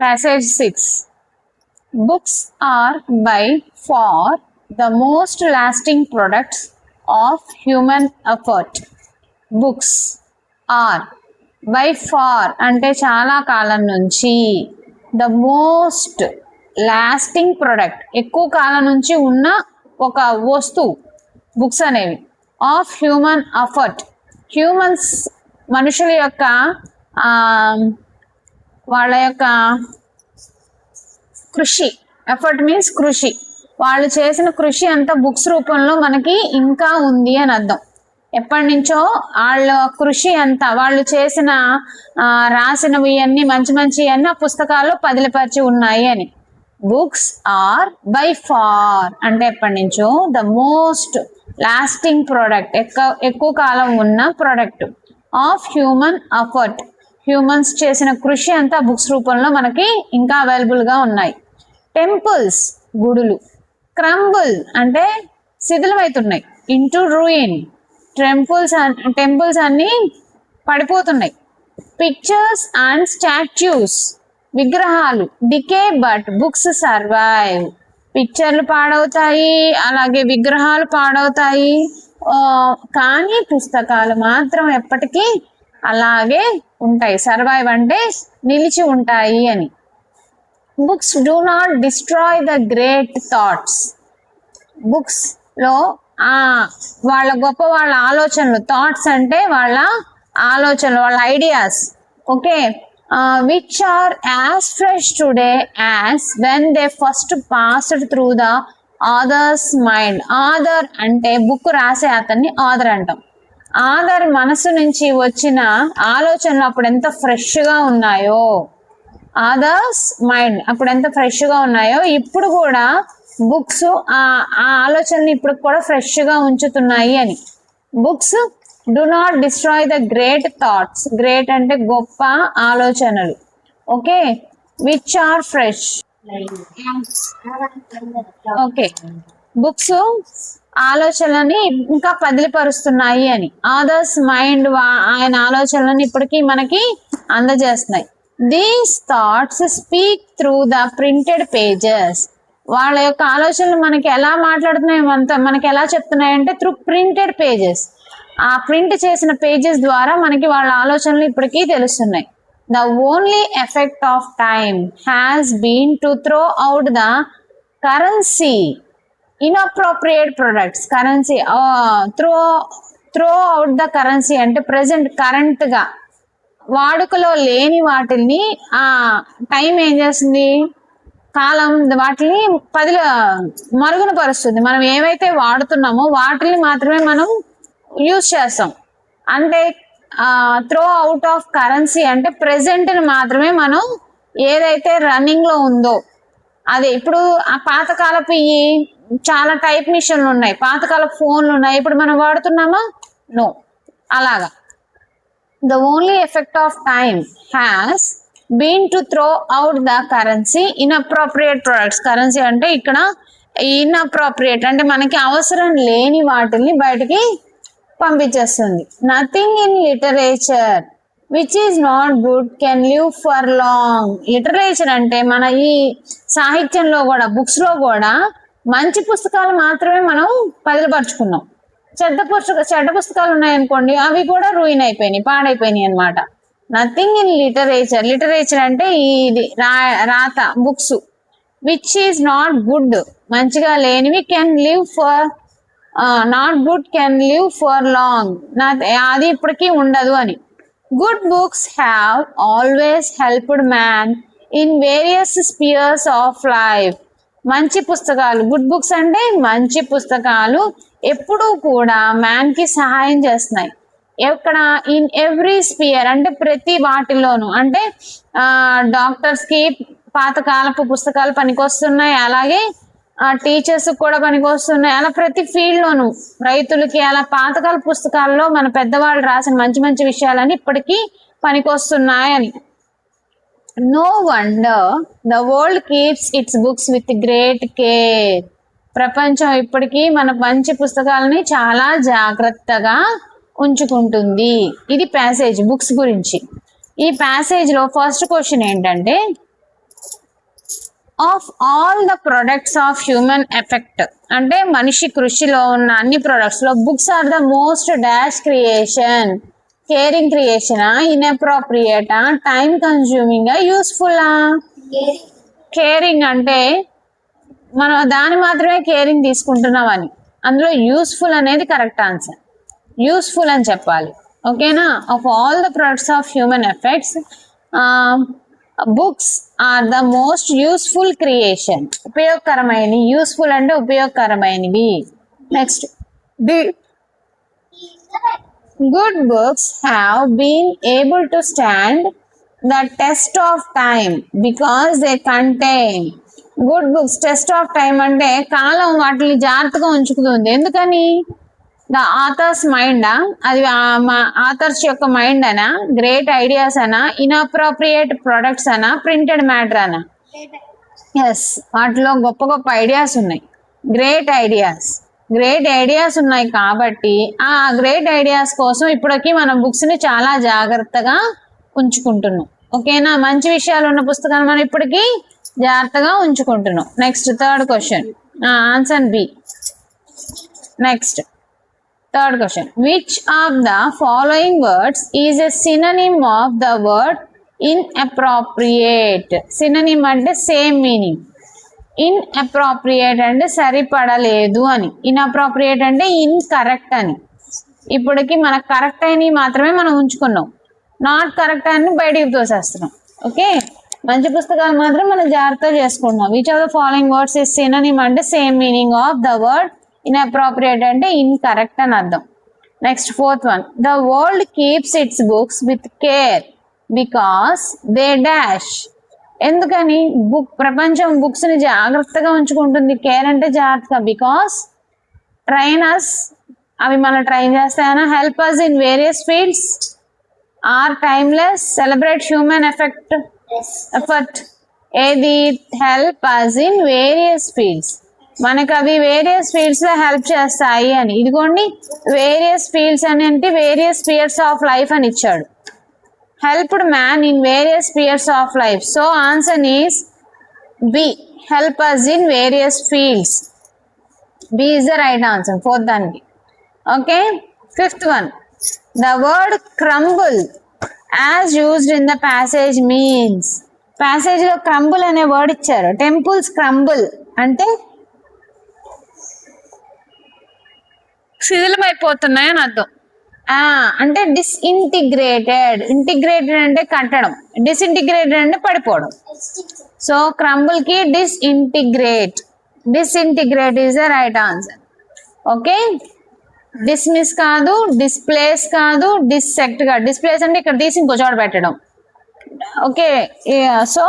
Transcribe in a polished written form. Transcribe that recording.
Passage 6. Books are by far the most lasting products of human effort. Books are by far అంటే చాలా కాలం నుంచి the most lasting product ఎక్కువ కాలం నుంచి ఉన్న ఒక వస్తువు బుక్స్ అనేవి ఆఫ్ హ్యూమన్ ఎఫర్ట్ హ్యూమన్స్ మనుషుల యొక్క వాళ్ళ యొక్క కృషి ఎఫర్ట్ మీన్స్ కృషి వాళ్ళు చేసిన కృషి అంతా బుక్స్ రూపంలో మనకి ఇంకా ఉంది అని అర్థం ఎప్పటి నుంచో వాళ్ళ కృషి అంతా వాళ్ళు చేసిన రాసినవి అన్ని మంచి మంచి అన్ని ఆ పుస్తకాల్లో పదిలపరిచి ఉన్నాయి అని బుక్స్ ఆర్ బై ఫార్ అంటే ఎప్పటి నుంచో ద మోస్ట్ లాస్టింగ్ ప్రోడక్ట్ ఎక్కువ కాలం ఉన్న product of human effort humans చేసిన కృషి అంతా బుక్స్ రూపంలో మనకి ఇంకా అవైలబుల్గా ఉన్నాయి. టెంపుల్స్ గుడులు, క్రంబుల్ అంటే శిథిలమవుతున్నాయి, ఇంటూ రూయిన్ టెంపుల్స్ అన్ని పడిపోతున్నాయి. పిక్చర్స్ అండ్ స్టాచ్యూస్ విగ్రహాలు డికే బట్ బుక్స్ సర్వైవ్ పిక్చర్లు పాడవుతాయి అలాగే విగ్రహాలు పాడవుతాయి కానీ పుస్తకాలు మాత్రం ఎప్పటికీ అలాగే ఉంటాయి. సర్వైవ్ అంటే నిలిచి ఉంటాయి అని. Books do not destroy the great thoughts books లో వాళ్ళ గొప్ప వాళ్ళ ఆలోచనలు థాట్స్ అంటే వాళ్ళ ఆలోచనలు వాళ్ళ ideas okay which are as fresh today as when they first passed through the author's mind. Author అంటే బుక్ రాసే అతన్ని ఆథర్ అంటాం. ఆథర్ మనసు నుంచి వచ్చిన ఆలోచనలు అప్పుడు ఎంత ఫ్రెష్గా ఉన్నాయో ఆథర్స్ మైండ్ అప్పుడు ఎంత ఫ్రెష్గా ఉన్నాయో ఇప్పుడు కూడా బుక్స్ ఆ ఆలోచనలు ఇప్పుడు కూడా ఫ్రెష్గా ఉంచుతున్నాయి అని. Books do not destroy the great thoughts great అంటే గొప్ప ఆలోచనలు okay which are fresh okay books ఆలోచనలని ఇంకా పదిలిపరుస్తున్నాయి అని. ఆథర్స్ మైండ్ ఆయన ఆలోచనలను ఇప్పటికీ మనకి అందజేస్తున్నాయి. These thoughts speak through the printed pages వాళ్ళ యొక్క ఆలోచనలు మనకి ఎలా మాట్లాడుతున్నాయి మనకి ఎలా చెప్తున్నాయంటే త్రూ ప్రింటెడ్ పేజెస్ ఆ ప్రింట్ చేసిన పేజెస్ ద్వారా మనకి వాళ్ళ ఆలోచనలు ఇప్పటికీ తెలుస్తున్నాయి. The only effect of time has been to throw out the currency inappropriate products currency throw out the currency అంటే ప్రెసెంట్ కరెంట్గా వాడుకలో లేని వాటిని ఆ టైం ఏం చేస్తుంది కాలం వాటిని మరుగున పరుస్తుంది. మనం ఏవైతే వాడుతున్నామో వాటిని మాత్రమే మనం యూజ్ చేస్తాం. అంటే త్రో అవుట్ ఆఫ్ కరెన్సీ అంటే ప్రెసెంట్ని మాత్రమే మనం ఏదైతే రన్నింగ్లో ఉందో అదే. ఇప్పుడు ఆ పాతకాలపు చాలా టైప్ మిషన్లు ఉన్నాయి, పాతకాలపు ఫోన్లు ఉన్నాయి, ఇప్పుడు మనం వాడుతున్నామా? నో. అలాగా the only effect of time has been to throw out the currency inappropriate products. Currency అంటే ఇక్కడ ఇన్అప్రోప్రియేట్ అంటే మనకి అవసరం లేని వాటిని బయటికి పంపించేస్తుంది. Nothing in literature which is not good can live for long. Literature అంటే మన ఈ సాహిత్యంలో కూడా బుక్స్లో కూడా మంచి పుస్తకాలు మాత్రమే మనం పదిలపరుచుకున్నాం. చెడ్డ పుస్తకాలు ఉన్నాయనుకోండి అవి కూడా రూయిన్ అయిపోయినాయి, పాడైపోయినాయి అనమాట. నథింగ్ ఇన్ లిటరేచర్ అంటే ఇది రాత books which is not good మంచిగా లేనివి can live for not good can live for long అది ఇప్పటికీ ఉండదు అని. Good books have always helped man in various spheres of life. మంచి పుస్తకాలు గుడ్ బుక్స్ అంటే మంచి పుస్తకాలు ఎప్పుడూ కూడా మ్యాన్కి సహాయం చేస్తున్నాయి. ఎక్కడ ఇన్ ఎవ్రీ స్పియర్ అంటే ప్రతి వాటిలోనూ అంటే డాక్టర్స్కి పాతకాలపు పుస్తకాలు పనికొస్తున్నాయి, అలాగే టీచర్స్ కూడా పనికొస్తున్నాయి, అలా ప్రతి ఫీల్డ్లోనూ రైతులకి అలా పాతకాల పుస్తకాల్లో మన పెద్దవాళ్ళు రాసిన మంచి మంచి విషయాలని ఇప్పటికీ పనికొస్తున్నాయని. No wonder the world keeps its books with great care. ప్రపంచం ఇప్పటికీ మన మంచి పుస్తకాలని చాలా జాగ్రత్తగా ఉంచుకుంటుంది. ఇది ప్యాసేజ్ బుక్స్ గురించి. ఈ ప్యాసేజ్లో ఫస్ట్ క్వశ్చన్ ఏంటంటే of all the products of human effect అంటే మనిషి కృషిలో ఉన్న అన్ని ప్రొడక్ట్స్ లో books are the most dash creation. Caring క్రియేషనా, ఇన్అప్రోప్రియేటా, టైం కన్స్యూమింగ్, యూస్ఫుల్లా? కేరింగ్ అంటే మనం దాని మాత్రమే కేరింగ్ తీసుకుంటున్నామని, అందులో యూస్ఫుల్ అనేది కరెక్ట్ ఆన్సర్. యూస్ఫుల్ అని చెప్పాలి. ఓకేనా? Of all the products of human effects books are the most useful creation. ఉపయోగకరమైనవి. యూస్ఫుల్ అంటే ఉపయోగకరమైనవి. Next, the good books have been able to stand the test of time because they contain. Good books test of time అంటే కాలం వాటిని జాగ్రత్తగా ఉంచుతుంది. ఎందుకని? The authors మైండా, అది authors యొక్క మైండ్ అనా, గ్రేట్ ఐడియాస్ అనా, ఇన్అప్రోప్రియేట్ ప్రొడక్ట్స్ అనా, ప్రింటెడ్ మ్యాటర్ అనా? ఎస్, వాటిలో గొప్ప గొప్ప ఐడియాస్ ఉన్నాయి. గ్రేట్ ఐడియాస్ ఉన్నాయి కాబట్టి ఆ గ్రేట్ ఐడియాస్ కోసం ఇప్పటికీ మనం బుక్స్ ని చాలా జాగ్రత్తగా ఉంచుకుంటున్నాం. ఓకేనా? మంచి విషయాలు ఉన్న పుస్తకాలు మనం ఇప్పటికీ జాగ్రత్తగా ఉంచుకుంటున్నాం. Next, third question, answer B. Next, third question, which of the following words is a synonym of the word inappropriate? Synonym అంటే సేమ్ మీనింగ్. ఇన్అప్రోప్రియేట్ అంటే సరిపడలేదు అని, ఇన్అప్రోప్రియేట్ అంటే ఇన్కరెక్ట్ అని. ఇప్పటికి మనకు కరెక్ట్ అయినవి మాత్రమే మనం ఉంచుకున్నాం, నాట్ కరెక్ట్ అని బయటికి తోసేస్తున్నాం. ఓకే, మంచి పుస్తకాలు మాత్రం మనం జాగ్రత్త చేసుకుంటున్నాం. Which of the following words is synonym అంటే same meaning of the word inappropriate అంటే ఇన్కరెక్ట్ అని అర్థం. Next, fourth one, the world keeps its books with care because they dash. ఎందుకని ప్రపంచం బుక్స్ ని జాగ్రత్తగా ఉంచుకుంటుంది? కేర్ అంటే జాగ్రత్తగా. బికాస్ ట్రైనర్స్, అవి మనం ట్రైన్ చేస్తాయనా, help us in various fields, are timeless, celebrate human effort. ఏది? Help us in various fields. మనకు అవి వేరియస్ ఫీల్డ్స్ లో హెల్ప్ చేస్తాయి అని. ఇదిగోండి, వేరియస్ ఫీల్డ్స్ అని అంటే వేరియస్ స్పియర్స్ ఆఫ్ లైఫ్ అని ఇచ్చాడు. helped man in various spheres of life. So answer is B, help us in various fields. B is the right answer. Fourth one. Okay, fifth one, the word crumble as used in the passage means. Passage lo crumble ane word icharu. Temples crumble ante శిథిలమైపోతున్నాయి అని అర్థం. అంటే డిస్ఇంటిగ్రేటెడ్. Integrated అంటే కట్టడం, డిస్ఇంటిగ్రేటెడ్ అంటే పడిపోవడం. So crumble కి disintegrate is the right answer. Okay, dismiss కాదు, displays కాదు, డిస్సెక్ట్ కాదు. డిస్ప్లేస్ అంటే ఇక్కడ తీసి ఇంకో చోట పెట్టడం. Okay, so